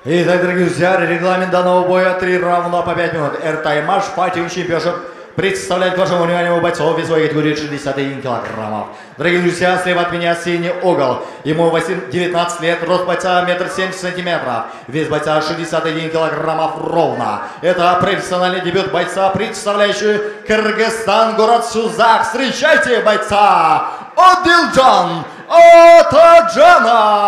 Итак, дорогие друзья, регламент данного боя 3 раунда по 5 минут. Airtime Match Fighting Championship представляет к вашему вниманию бойцов весовой категории 61 килограммов. Дорогие друзья, слева от меня синий угол. Ему 19 лет, рост бойца 1,70 м, вес бойца 61 килограммов ровно. Это профессиональный дебют бойца, представляющий Кыргызстан, город Сузак. Встречайте бойца Одилджан Атаджана!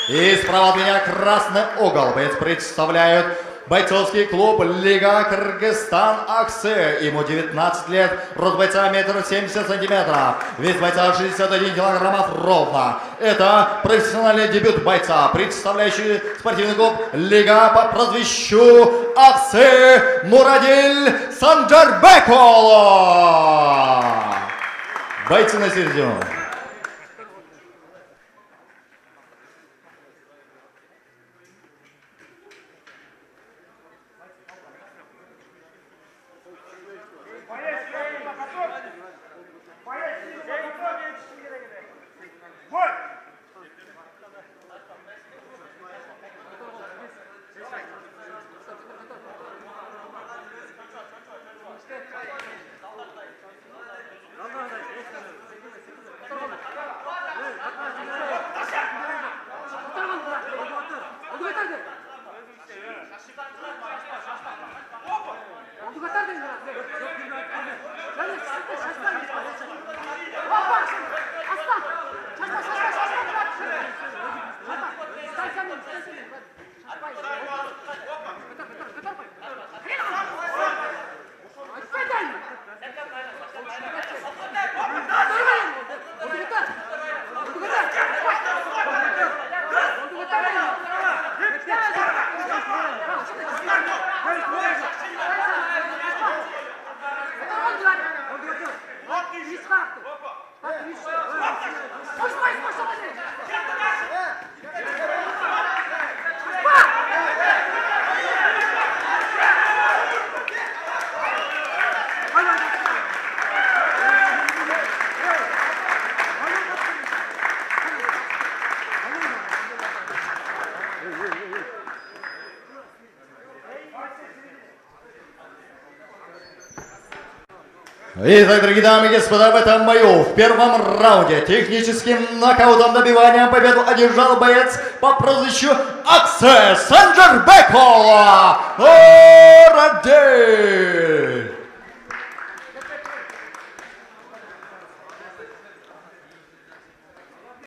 И справа от меня красный угол. Боец представляет бойцовский клуб Лига Кыргызстан Аксе. Ему 19 лет, рост бойца 1,70 м, вес бойца 61 килограммов ровно. Это профессиональный дебют бойца, представляющий спортивный клуб Лига по прозвищу Аксе Мурадиль Санджарбекова. Бойцы на середину. Итак, дорогие дамы и господа, в этом бою в первом раунде техническим нокаутом добиванием победу одержал боец по прозвищу Аксе Санджарбекова. Мурадиль.